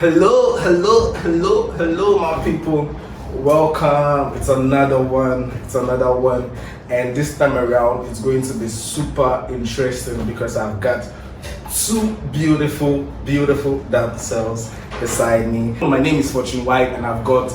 Hello, my people. Welcome. It's another one. And this time around, it's going to be super interesting because I've got two beautiful damsels beside me. My name is Fortune White, and I've got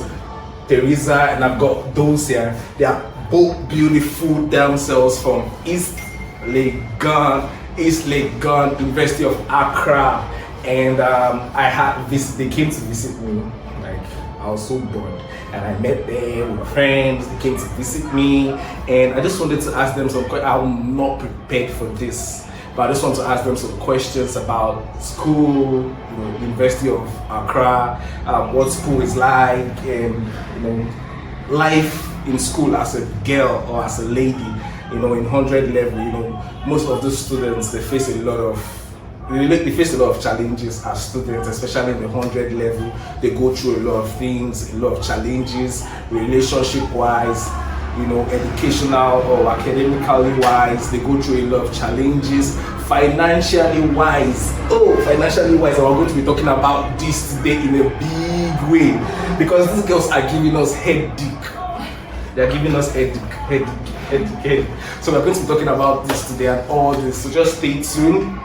Teresa and I've got Dosia. They are both beautiful damsels from East Legon, University of Accra. And they came to visit me. Like, I was so bored, and I met them with my friends. They came to visit me, and I just wanted to ask them some questions. I'm not prepared for this, but I just want to ask them some questions about school, University of Accra, what school is like, and life in school as a girl or as a lady. In 100 level, most of those students, they face a lot of challenges as students, especially in the 100 level. They go through a lot of things, a lot of challenges, relationship wise, educational or academically wise. They go through a lot of challenges, financially wise. And we're going to be talking about this today in a big way because these girls are giving us headache. They're giving us headache. So we're going to be talking about this today and all this. So just stay tuned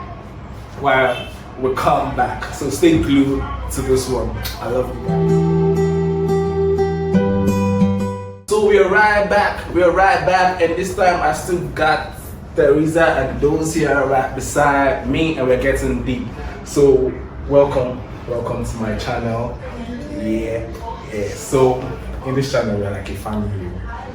while we come back. So stay glued to this one. I love you guys. So we're right back, and this time I still got Teresa and those here right beside me, and we're getting deep. So welcome to my channel. Yeah. So in this channel we're like a family.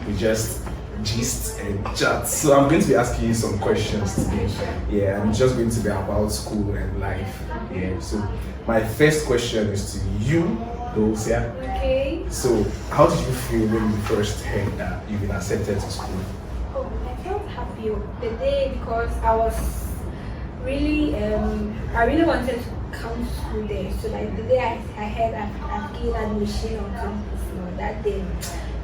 We just gist and chat. So I'm going to be asking you some questions today. Yeah, I'm just going to be about school and life. Yeah. So my first question is to you, Dosia. Okay. So how did you feel when you first heard that you've been accepted to school? Oh, I felt happy the day because I was really I really wanted to come to school there. So like the day I heard I've gained admission on campus, that day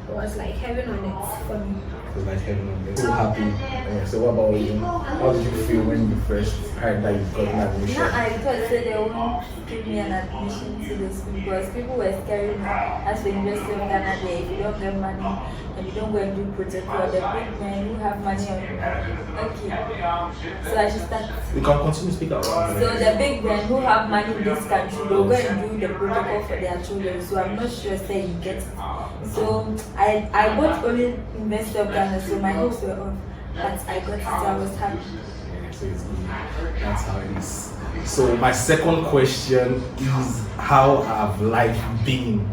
it was like heaven on earth for me. It was like heaven on earth. So happy. So what about you? How did you feel when you first heard that you got an admission? No, I thought they won't give me an admission to the school because people were scaring me as the University of Ghana there. If you don't get money and you don't go and do project for the big men who have money on you. Okay. So I should start. You can continue to speak out. So the big men who have money in this country, they'll go and do the protocol for their children. So I'm not sure say you get it. So I got only University of Ghana, so my hopes were off. But I got it, so I was happy. Yeah, so it's good. That's how it is. So my second question is how has life been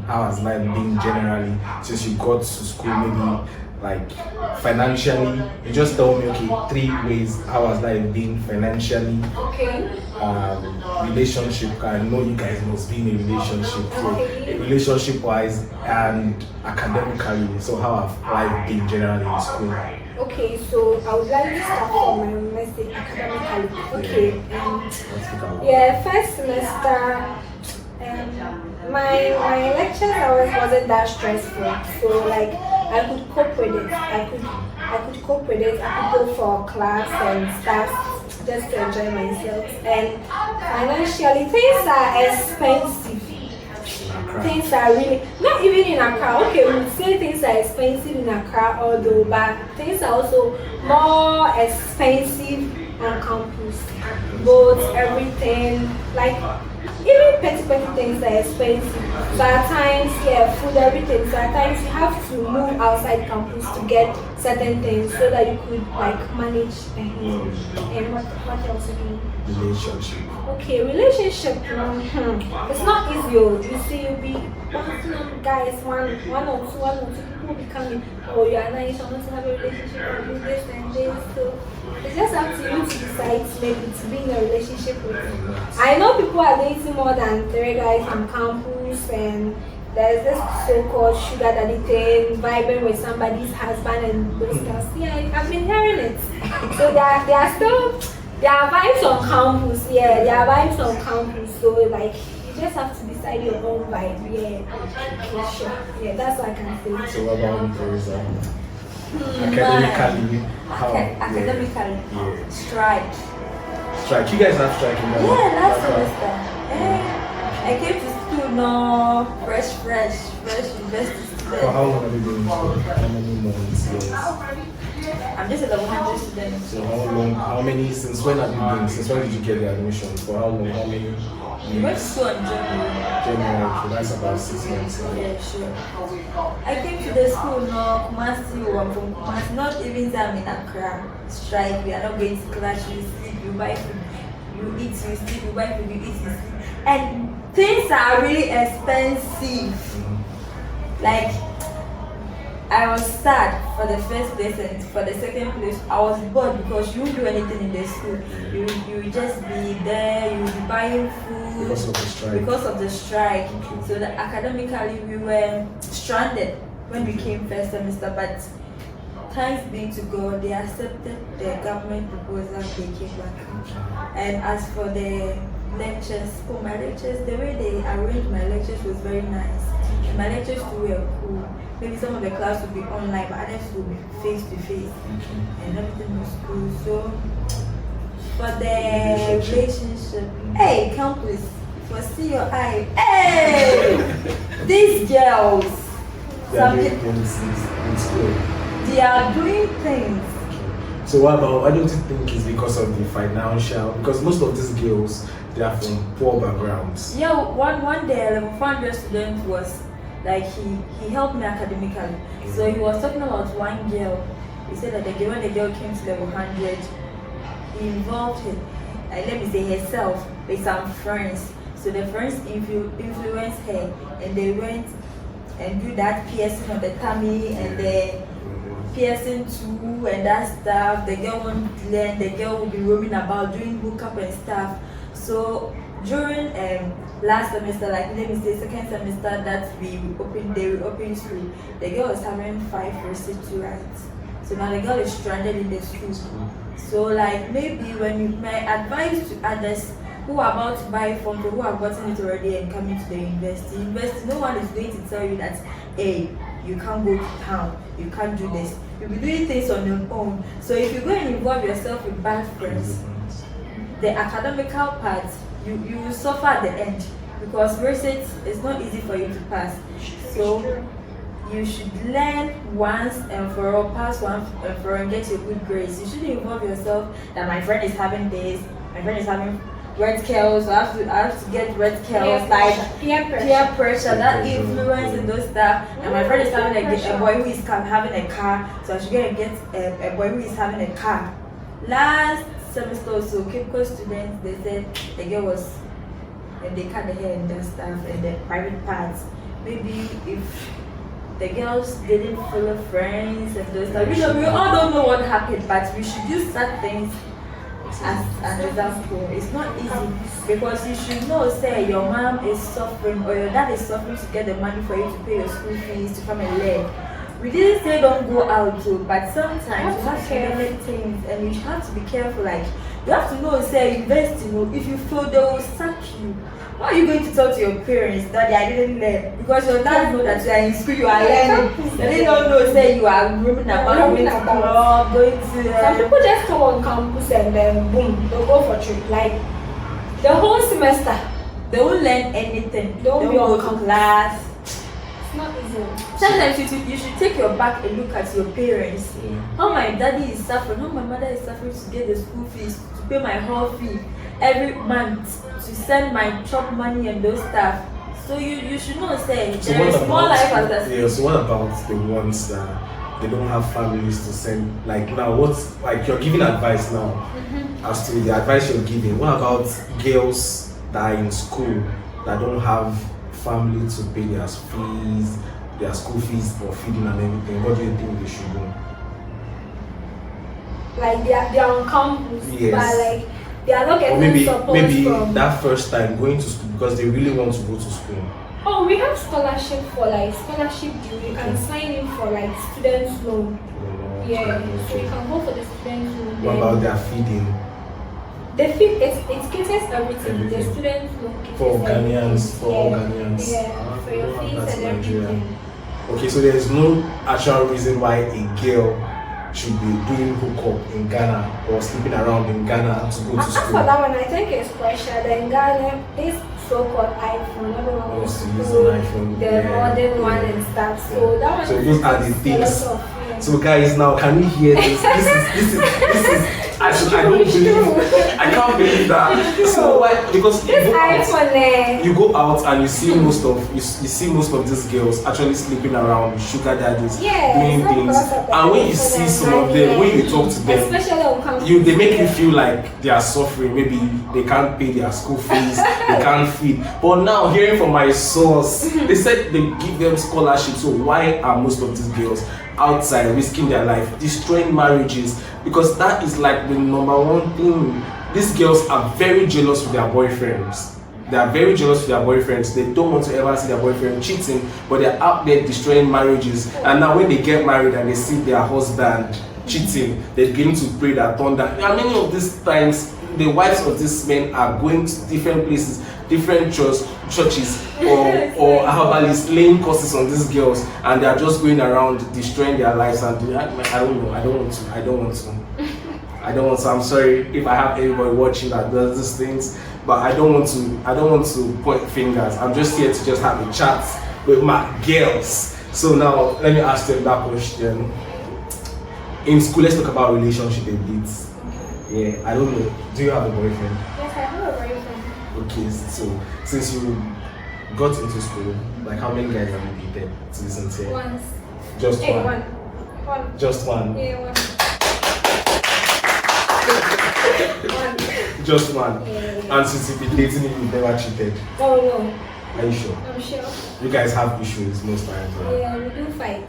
generally since you got to school? Maybe like financially, you just tell me, okay, 3 ways how has life been financially. Okay. Relationship, I know you guys must be in a relationship, so relationship wise and academically, so how have life been generally in school? Okay, so I would like to start from my university academically. Okay. First semester, my lectures wasn't that stressful. So like I could cope with it. I could cope with it. I could go for class and stuff just to enjoy myself. And financially, things are expensive. Things are really not even in Accra. Okay, we would say things are expensive in Accra, although, but things are also more expensive on campus. Boats, everything, like even petty things are expensive. So at times, food, everything. So at times you have to move outside campus to get certain things so that you could like manage. And what else again? Relationship. Okay, relationship. It's not easy. You see, you'll be bouncing on guys, one or two people be coming. Oh, you are nice. I want to have a relationship and do this and this. So it's just up to you to decide maybe to be in a relationship with them. I know people are dating more than 3 guys on campus, and there's this so-called sugar daddy thing, vibing with somebody's husband and those stuff. Yeah, I've been hearing it. So there are vibes on campus. Yeah, there are vibes on campus. So like you just have to decide your own vibe. Yeah, sure. Yeah, that's what I can say. So what about you, Teresa? Academically, how? Academically, Yeah. strike. You guys have strike in Yeah, last semester. I came to school No, fresh university For student. how long have you been in school? How many months? Years? I'm just a level 100 student. So how long? How many? Since when have you been? Since when did you get the admission? For how long? How many? We went to school in January. January. Okay, that's about 6 months. Yeah, sure. I came to the school, no, Kumasi, I'm from Kumasi, not even that I'm in Accra. Strike, we are not going to class, you sleep, you buy food, you eat, you sleep, you buy food, you eat, you sleep. And things are really expensive. Like, I was sad for the first place, and for the second place, I was bored because you won't do anything in the school. You will just be there, you will be buying food. Because of the strike. Because of the strike. Okay. So that academically we were stranded when we came first semester, but thanks be to God, they accepted the government proposal, they came back. And as for the lectures, my lectures, the way they arranged my lectures was very nice. And my lectures too were cool. Maybe some of the class would be online, but others would be face to face. And everything was cool. So for the relationship, hey, come please, for see your eye. Hey, these girls, They are doing things in school. they are doing things. So what about? Why don't you think it's because of the financial? Because most of these girls, they are from poor backgrounds. Yeah, one day a level 400 student was like he helped me academically. So he was talking about one girl. He said that when the girl came to level 100, he involved her, let me say herself, with some friends. So the friends influenced her, and they went and do that piercing on the tummy and the piercing too and that stuff. The girl won't learn. The girl will be roaming about doing hookup and stuff. So during last semester, like let me say second semester that they reopened school, the girl was having 5 receipts to write. So now the girl is stranded in the school. So like maybe my advice to others who are about to buy forms or who have gotten it already and coming to the university, no one is going to tell you that, hey, you can't go to town, you can't do this. You'll be doing things on your own. So if you go and involve yourself with bad friends, the academical part, you will suffer at the end because research is not easy for you to pass. So you should learn once and for all, pass once and for all, and get your good grades. You shouldn't involve yourself that my friend is having this, my friend is having red curls, so I have to get red curls, like peer pressure, that influence and those stuff. And my friend is having a boy who is having a car, so I should get a boy who is having a car. Last semester also, Cape Coast students, they said the girl was, and they cut the hair and that stuff and the private parts. Maybe if the girls didn't follow friends and those stuff, we all don't know what happened, but we should use that things as an example. It's not easy because you should know, say your mom is suffering or your dad is suffering to get the money for you to pay your school fees to come and learn. We didn't say don't go out too, but sometimes you have to limit things and you have to be careful. Like you have to know, say invest, if you fail they will sack you. Why are you going to talk to your parents that I didn't learn? Because your dad know that you are in school, you are learning. They don't know, say you are roaming about, going to club, going to some people just come on campus and then boom, they'll go for trip. Like the whole semester, they won't learn anything. They Don't won't be go on to campus. class. it's not easy. Sometimes you should take your back and look at your parents. Yeah. How my daddy is suffering, how my mother is suffering to get the school fees, to pay my hall fee every month, to send my chop money and those stuff. So you should not say So there what is more life about as a yeah? So what about the ones that they don't have families to send? Like now, what's like you're giving advice now as to the advice you're giving. What about girls that are in school that don't have family to pay their fees, their school fees for feeding and everything? What do you think they should do? Like they are on campus, Yes. but like they are not Or getting maybe support from. that first time going to school because they really want to go to school. Oh, we have scholarship for like scholarship due. You can sign in for like student loan. Yeah, so you can go for the student loan. What about their feeding? The fee, it caters everything. The Everything. student loan caters For everything. Ghanaians, for all Yeah. Ghanaians. Yeah, for your Ah, fees that's and Nigeria. everything. Okay, so there is no actual reason why a girl should be doing hookup in Ghana or sleeping around in Ghana to go to As for school. that one, I think it's pressure. Then Ghana, this so-called iPhone. Everyone Wants wants to to use do an iPhone, the yeah, modern one yeah. and stuff. So that one So those are the is things. a lot of, So guys, now can we hear this? This is. I don't believe. I can't believe that. So why? Because this iPhone. you go out and you see most of you see most of these girls actually sleeping around with sugar daddies, doing things. And when you see some of them, when you talk to them, especially on campus, they make you feel like they are suffering. Maybe they can't pay their school fees, they can't feed. But now hearing from my source, they said they give them scholarships. So why are most of these girls outside risking their life, destroying marriages? Because that is like the number one thing. These girls are very jealous with their boyfriends. They are very jealous with their boyfriends. They don't want to ever see their boyfriend cheating, but they're out there destroying marriages. And now when they get married and they see their husband cheating, they begin to pray that thunder. And many of these times, the wives of these men are going to different places, different churches, or herbalists laying curses on these girls, and they are just going around destroying their lives. And I don't know. I don't want to. I'm sorry if I have everybody watching that does these things, but I don't want to point fingers. I'm just here to just have a chat with my girls. So now let me ask them that question. In school, let's talk about relationship a bit. Yeah, I don't know. Do you have a boyfriend? Yes, I have a boyfriend. Okay, so since you got into school, like how many guys have you dated to listen to? Once. Just Hey, one. One. Just one. Yeah, one. One. Just one. Yeah. And since you've been dating him, you've never cheated. Oh no. Are you sure? I'm sure. You guys have issues most times, right? Yeah, we do fight.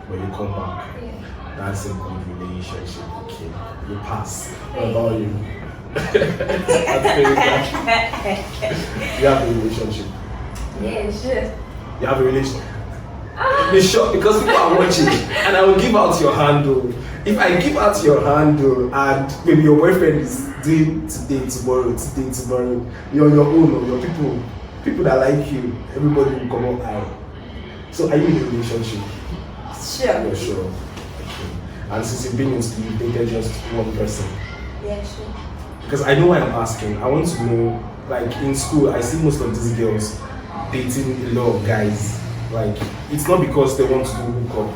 But you come back. Yeah. That's a good relationship. Okay, you pass. What about you? You have a relationship. Yeah, sure. You have a relationship. Be sure, because people are watching, and I will give out your handle. If I give out your handle and maybe your boyfriend is doing today, tomorrow, you're on your own, or your people that like you, everybody will come up high. So are you in a relationship? Sure. You're sure. Okay. And since you've been in school, you've dated just one person. Yeah, sure. Because I know why I'm asking. I want to know, like in school, I see most of these girls dating a lot of guys. Like, it's not because they want to do hook up.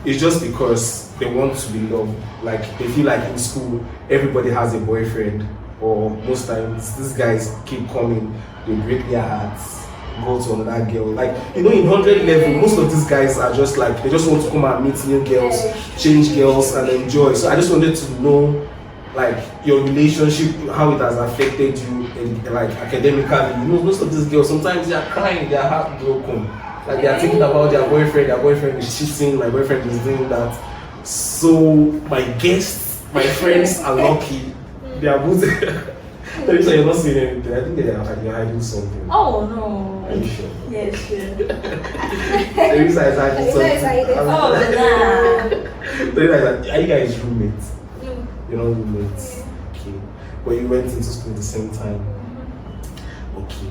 It's just because they want to be loved. Like, they feel like in school, everybody has a boyfriend. Or most times, these guys keep coming, they break their hearts, go to another girl. Like, in 100 level, most of these guys are just like, they just want to come and meet new girls, change girls, and enjoy. So I just wanted to know, like, your relationship, how it has affected you, like, academically. Most of these girls, sometimes they are crying, they are heartbroken. Like, they are thinking about their boyfriend is cheating, my boyfriend is doing that. So my guests, my friends are lucky. They are both. The reason you're not saying anything, I think they're hiding something. Oh no. Are you sure? Yeah, sure. The reason is hiding something. Oh, nah. The reason is, are you guys roommates? No. You're not roommates. Okay. But you went into school at the same time. Okay.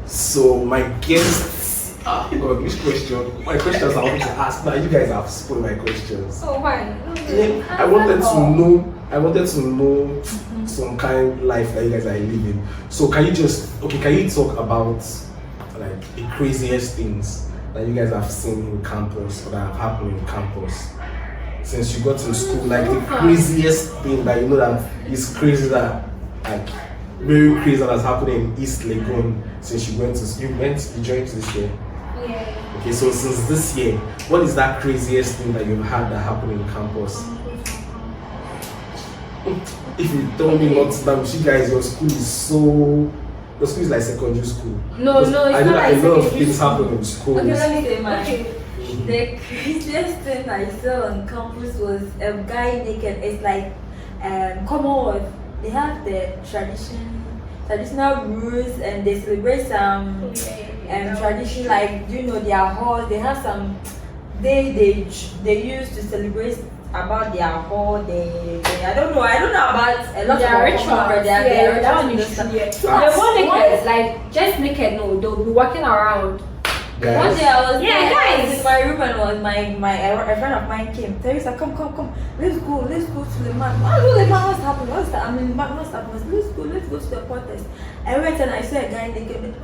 So my guests. God, which question? My questions I want to ask now. You guys have spoiled my questions. Oh, why? Yeah, I wanted to know some kind of life that you guys are living. So can you talk about like the craziest things that you guys have seen in campus or that have happened in campus since you got to school? Like the craziest thing that you know that is crazy, that like very crazy, that has happened in East Legon since you joined this year. Yeah. Okay, so since this year, what is that craziest thing that you've had that happened in campus? If you tell me not that, you guys, your school is like secondary school. No, it's I know not that like a lot of secondary things school. happen in schools. Okay, let me say mine. The craziest thing I saw on campus was a guy naked. It's like Commonwealth. They have the traditional rules, and they celebrate some tradition, like their hall. They have some they use to celebrate about their hall. I don't know about a lot Their of rituals. Their That one rituals. is the one naked, like just naked. No, they'll be walking around One day I was Yeah, there, I was guys. in my room and was a friend of mine came. Teresa, come, let's go to the man. Oh, no, the man, what's happening? What's that? I mean, what's happening? Let's go to the protest. I went and I saw a guy naked.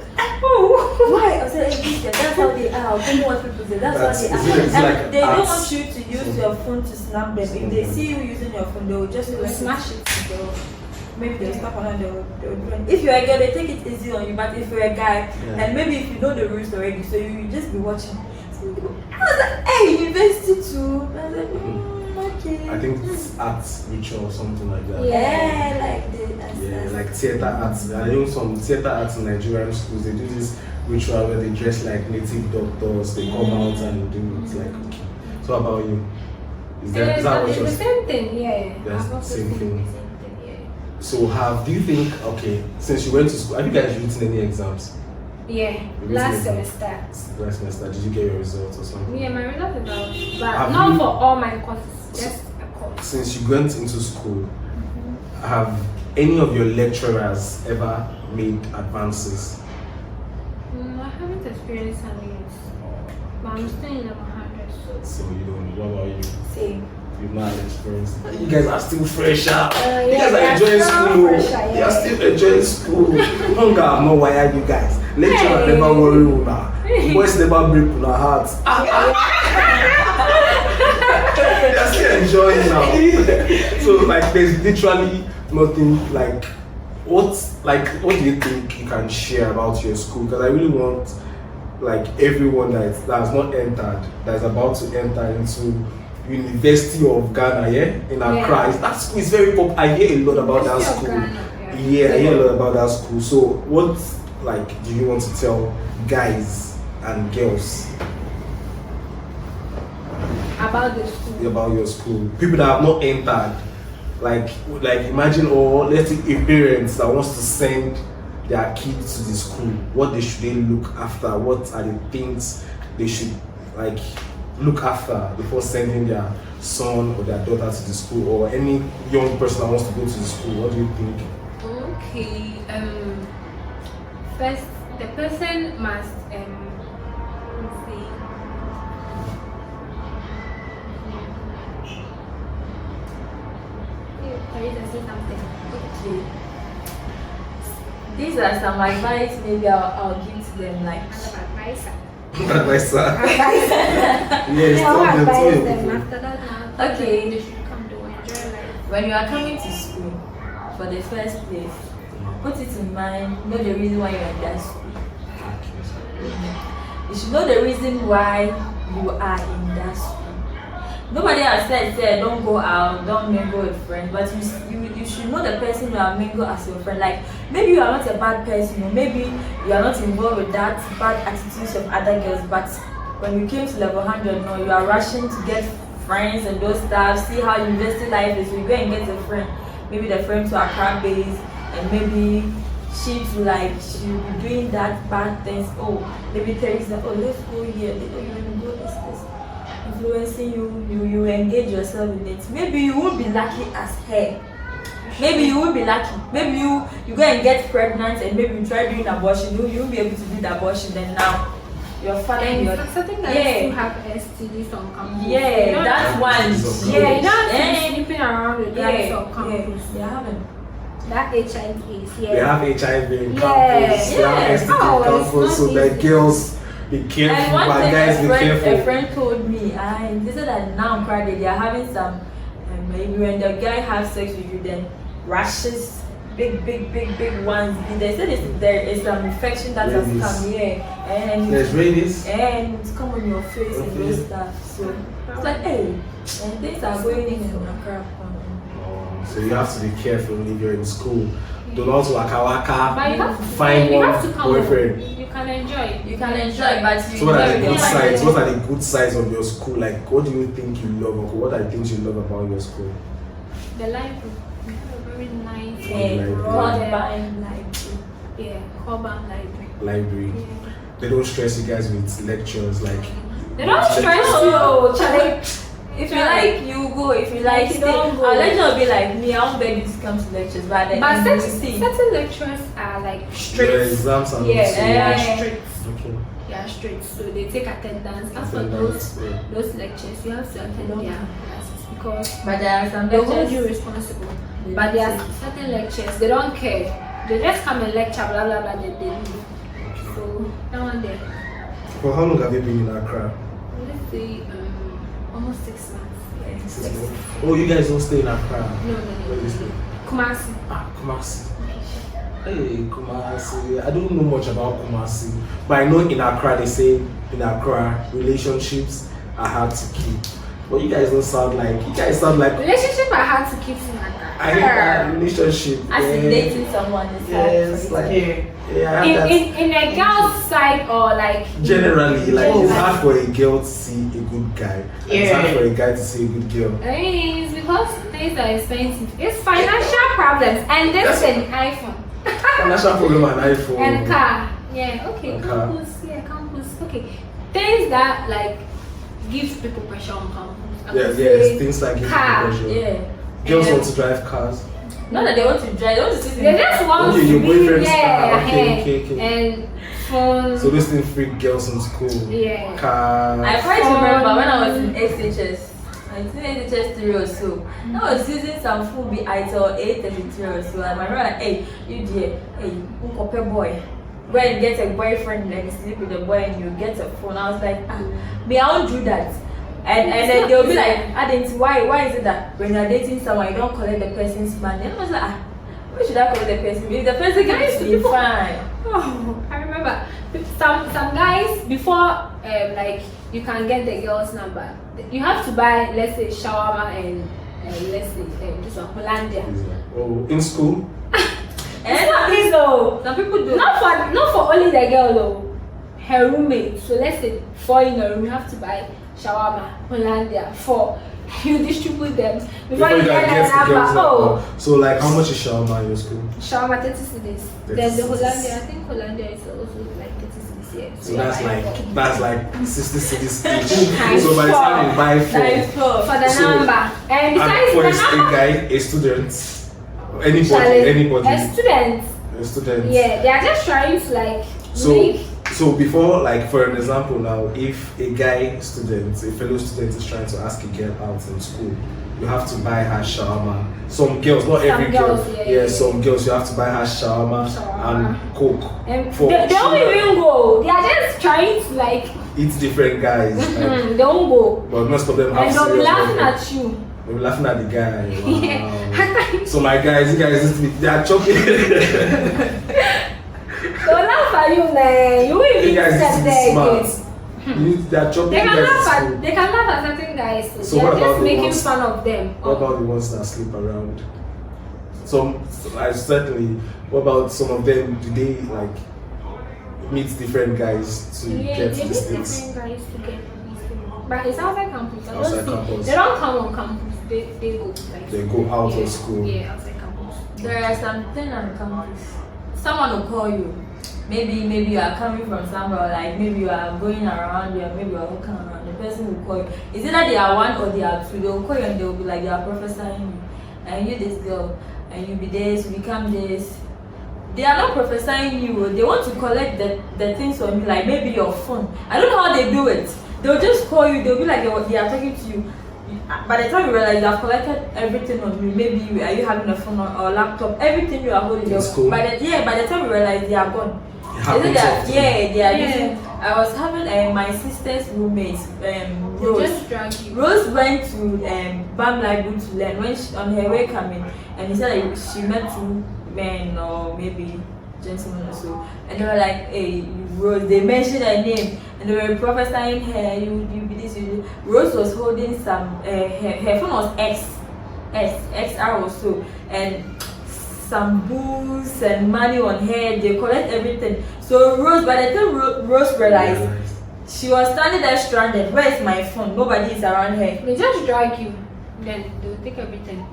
Oh, why? I said, hey, that's how they are. I don't know what people say. That's how they are. It's And like they don't arts. want you to use your phone to snap them. If they see you using your phone, they will just smash it. Maybe they'll stop on they'll do it. If you're a girl, they take it easy on you, but if you're a guy, and maybe if you know the rules already, so you just be watching. So people, I was like, hey, university too. I was like, okay. I think it's arts ritual or something like that. Yeah, like the Yeah, like theater arts. I know some theater arts in Nigerian schools, they do this ritual where they dress like native doctors, they come out and do it like, okay. So how about you? Is that what It's you're the same thing, yeah. That's I've the also same seen thing. the same thing, yeah. So do you think, okay, since you went to school, have you guys written any exams? Yeah, You last written semester. Last semester, did you get your results or something? Yeah, my result is out, but Have not you- for all my courses, just a course. Since you went into school, have any of your lecturers ever made advances? I haven't experienced any yet, but I'm still in 100, so. So you don't, what about you? same. You've not experienced. You guys are still fresher. You yeah, guys are we are enjoying still school. fresher, You are yeah. still enjoying school. Hunger have not wired you guys. Lecturer Hey. never worry you now. Boys never break your heart. They are still enjoying now. So like there's literally nothing like what do you think you can share about your school? Because I really want like everyone that has not entered, that is about to enter into University of Ghana, in Accra. Yeah. That school is very popular. I hear a lot about that University of school. Ghana, Yeah, I hear a lot about that school. So what do you want to tell guys and girls About the school. about your school? People that have not entered, like imagine, or let's say a parents that wants to send their kids to the school, what should they look after? What are the things they should like look after before sending their son or their daughter to the school, or any young person that wants to go to the school? What do you think? Okay. First, the person must let's see. Teresa, say something. Okay. These are some advice maybe I'll give to them, like Advisor. Advice, sir. Advisor. Yes, I'll tell them, tell advise your them people. after that. Now, Okay. They should come to enjoy life. when you are coming to school for the first place, put it in mind, know the reason why you're in that school. You should know the reason why you are in that school. Nobody has said don't go out, don't mingle with friends, but you should know the person you are mingle as your friend. Like maybe you are not a bad person, or maybe you are not involved with that bad attitudes of other girls, but when you came to level 100, no, you are rushing to get friends and those stuff. See how university life is. You go and get a friend, maybe the friend to Accra base, and maybe she'll be doing that bad things. Oh, maybe Teresa, oh, let's go here. They don't even go this. Influencing you engage yourself in it. Maybe you won't be lucky as her. Maybe you won't be lucky. Maybe you go and get pregnant, and maybe you try doing abortion. You won't be able to do the abortion. Then now your father, And your something that you have STDs on campus. yeah, that's one. Yeah, you don't Eh, have to be sleeping around with guys on campus. they haven't. That HIV is, yeah. They have HIV in Yeah. campus, they have Yeah. STD Oh, in it's campus, so not the easy. girls be careful, And one but thing guys be a careful. friend told me, they said that now Friday they are having some, maybe when the guy has sex with you, then rashes, big ones. They said there is some infection that has Rabies. come here, and There's rabies. it's come on your face and Okay. those stuff. So it's like, hey, and things are going in Accra. So you have to be careful if you're in school. Do not waka But you have to, find you one have to come boyfriend. You can enjoy it. You can enjoy, but you So what are the enjoy good with sides? your What are the good sides of your school? Like, what do you think you love? Or what are the things you love about your school? The library. We have a very nice Yeah, Library. buying like urban library. Library. Yeah. They don't stress you guys with lectures, like. They don't stress No, you, Charlie. if you like, you go. If you like, You stay. don't go. Our lecture will be like me. I won't beg you to come to lectures, but then But you see. certain lecturers are like Your strict. exams are Yeah, not so they are Yeah. strict. okay. They dash straight, so they take attendance. After those lectures, you have to attend their classes because But there are some they hold lectures. you responsible. But there are certain lectures they don't care. They just come and lecture, blah blah blah. They leave. So that one there. For how long have you been in Accra? Let's say almost 6 months. 6 months. Oh, you guys don't stay in Accra? No. Where do you stay? Kumasi. Kumasi. Hey, Kumasi. I don't know much about Kumasi, but I know in Accra they say in Accra relationships are hard to keep. But you guys don't sound like. You guys sound like. Relationship are hard to keep in Accra. I hate that relationship. As in dating someone is hard. Yes, like yeah. In a girl's side or like generally, like it's hard for a girl to see a good guy. It's hard for a guy to see a good girl. It's because things are expensive. It's financial problems and this an iPhone. Financial problem and iPhone. And car. Yeah, okay. And car. Campus. Okay. Things that like gives people pressure on campus. Yes, things like car. pressure. Yeah. Girls want to drive cars. Not that they want to drive, they want to sit in They just want Okay, to your be boyfriend's there. car. Okay. And phone. So those things freak girls in school. Yeah. Cars. I quite remember when I was in SHS. I was in SHS 3 or so. I was using some full be ITIL 833 or so. And my brother like, hey, you dear, hey, you boy. Go and get a boyfriend and sleep with the boy and you get a phone. I was like, me, I won't do that. And then they'll be like, why is it that when you're dating someone you don't collect the person's money? And I was like, why should I collect the person? If the person gives it to me, fine. Oh, I remember some guys before like you can get the girl's number. You have to buy, let's say, shawarma and let's say this one Hollandia. Oh, in school? And some people do. Not for only the girl though. Her roommate. So let's say 4 in a room, you have to buy shawarma, Hollandia for you distribute them before you get the number. Oh. So like how much is shawarma in your school? Shawarma 30 cedis. Then the Hollandia, I think Hollandia is also like 30 cedis here. So that's like 60 cities each. So by the time you buy four for the number. And besides for the a number, guy, a student, anybody. A student. Yeah, they are just trying to like So before, like for an example now, if a fellow student is trying to ask a girl out in school, you have to buy her shawarma. Some girls, not every girl, some girls you have to buy her shawarma and coke. And they don't even go. They are just trying to like eat different guys. They don't go. But most of them have and they'll be laughing at you. They'll be laughing at the guy. Wow. Yeah. So my guys, you guys, they are choking. They'll laugh at you, man. You will even step there again. They are chopping. They can laugh at certain guys. So they what are about just the making ones, fun of them. What about the ones that sleep around? What about some of them? Do they like meet different guys to get these things? Different guys to get these things. But it's outside campus. Campus. They don't come on campus. They go like. They go out of school. Yeah, outside campus. There are something on campus. Someone will call you. Maybe you are coming from somewhere, like maybe you are going around there, maybe you are walking around. The person will call you. Is it that they are one or they are two? They will call you and they will be like they are prophesying you. And you this girl, and you be this, you become this. They are not prophesying you. They want to collect the things from you, like maybe your phone. I don't know how they do it. They'll just call you. They'll be like they are talking to you. By the time you realize you have collected everything on you, maybe are you having a phone or laptop, everything you are holding. By the time you realize they are gone. Isn't that? Yeah, they are using. I was having my sister's roommate, Rose. Rose went to Bam Library to learn when on her way coming, and he said like, she met 2 men or maybe gentlemen or so, and they were like, "Hey, Rose." They mentioned her name, and they were prophesying her. You be this. Rose was holding some. Her phone was XR or so, and some booze and money on her. They collect everything. So Rose, by the time Rose realized, she was standing there stranded. Where is my phone? Nobody is around her. They just drag you, then they will take everything.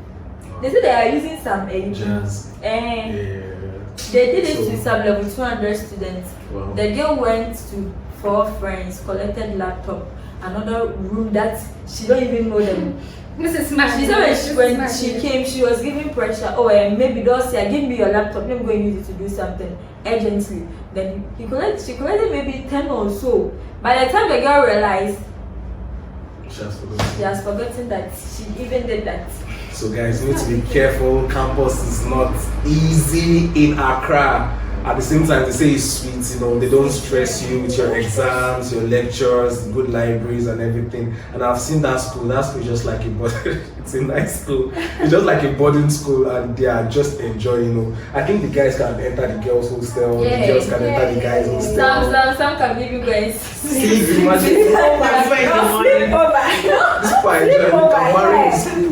They say they are using some jazz. They did it to some level 200 students. Wow. The girl went to 4 friends, collected laptop, another room that she don't even know them. Mrs. Smart. She said when she came, she was giving pressure. Oh, maybe Dosia, give me your laptop. Let me go and use it to do something urgently. Then she collected maybe 10 or so. By the time the girl realized, she has forgotten that she even did that. So guys, you need to be careful. Campus is not easy in Accra. At the same time, they say it's sweet, you know, they don't stress you with your exams, your lectures, good libraries and everything. And I've seen that school. That school is just like a boarding, it's a nice school. It's just like a boarding school and they are just enjoying, you know. I think the guys can enter the girls' hostel, the girls can enter the guys' hostel. Some can give you guys See, imagine. This part, you can marry in school.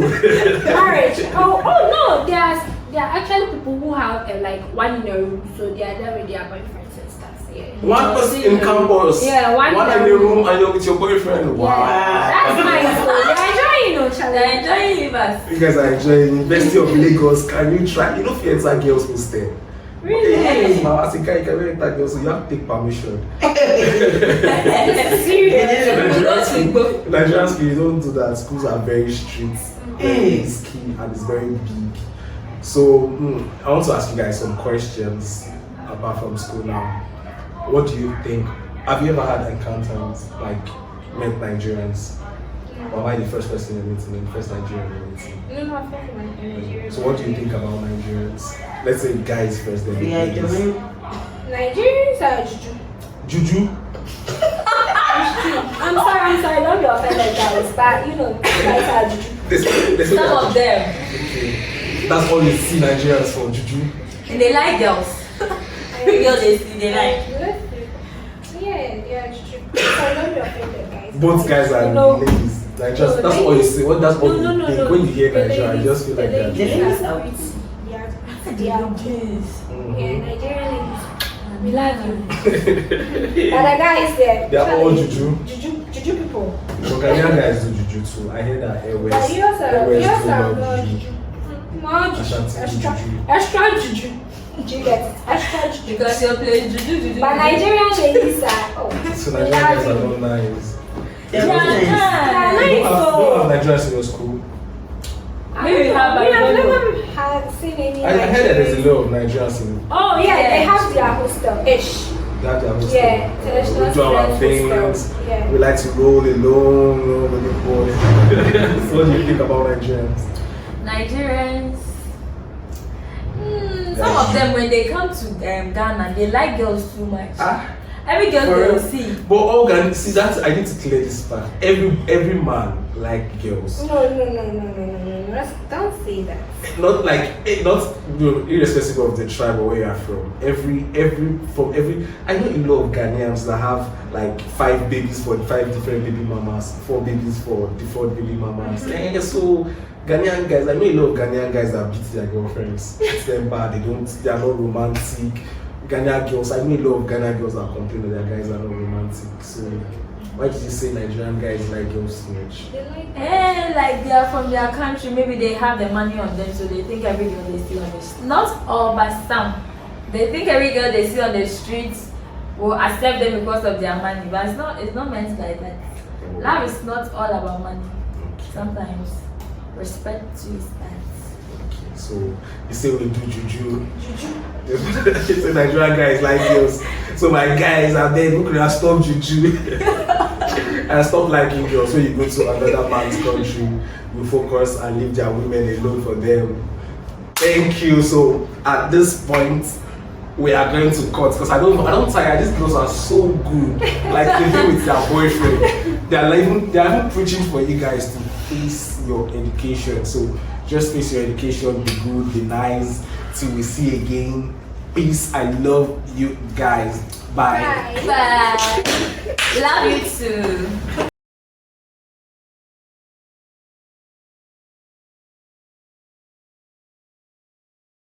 Marriage. Oh no, there are actually people who have like one in a room, so they are there with their boyfriends and stuff. Yeah. One person in campus. Yeah, one in the room and you're with your boyfriend. Wow. That's nice. So they're enjoying, you know, They're enjoying us. You guys are enjoying University of Lagos. Can you try? You know, if you enter girls' hostel. Really? Hey, now as a guy, you can enter girls, so you have to take permission. Seriously? Nigerian schools, you don't do that. Schools are very strict, very risky, and it's very big. So I want to ask you guys some questions apart from school now. What do you think? Have you ever had encounters like met Nigerians? Or am I the first person you're meeting, the first Nigerian you're meeting? No, I'm from Nigeria. So what do you think about Nigerians? Let's say guys first, then ladies. Nigerians are juju. Juju? I'm sorry, don't be offended, guys, but you know, guys are juju. Some of them. Okay. That's all you see Nigerians for, juju. And they like girls. Every girl they see, they like. Yeah, juju. So don't be offended, guys. Both guys are ladies. Like just that's all you see. That's all you think. When you hear Nigeria, you just feel like that. They are kids. Yeah, Nigerian ladies. We love you. But the guys there. They are all juju. Juju people. So Ghanaian guys do juju too. I hear that Airways. But you also do juju. More juju. Extra juju. Do you get it? Extra juju. Because you're playing juju. But Nigerian ladies are. So Nigerian guys are not nice. They're nice. nice. Don't have Nigerians in your school. Maybe we have. We have never had seen any. I heard that there's a lot of Nigerians in. Oh yeah, they have their hostel-ish. That they are hostel. Yeah, international we do our student things. hostel. Yeah. We like to roll alone, roll with the boys. So what do you think about Nigerians? Nigerians. Some of them, when they come to Ghana, they like girls too much. Every girl they will see. But all Ghanaians, see that I need to clear this part. Every man like girls. No. Don't say that. Not like irrespective of the tribe or where you are from. I know a lot of Ghanaians that have like 5 babies for 5 different baby mamas, 4 babies for different baby mamas. And so Ghanaian guys, I know a lot of Ghanaian guys that beat their girlfriends. It's them bad. They are not romantic. Ghanaian girls, I know a lot of Ghanaian girls that complain that their guys are not romantic. So why did you say Nigerian guys like girls too much? Like they are from their country, maybe they have the money on them, so they think every girl they see on the street. Not all, but some. They think every girl they see on the streets will accept them because of their money, but it's not meant like that. Love is not all about money. Sometimes respect too is that. So you say we do juju. So Nigerian guys like girls. So my guys are there, look at stop juju. And stop liking girls. So you go to another man's country, you focus and leave their women alone for them. Thank you. So at this point, we are going to cut because I don't tire. These girls are so good. Like they do with their boyfriend. They are even preaching for you guys to face your education. So just face your education, be good, be nice. Till we see again. Peace. I love you guys. Bye. Bye. Love you too.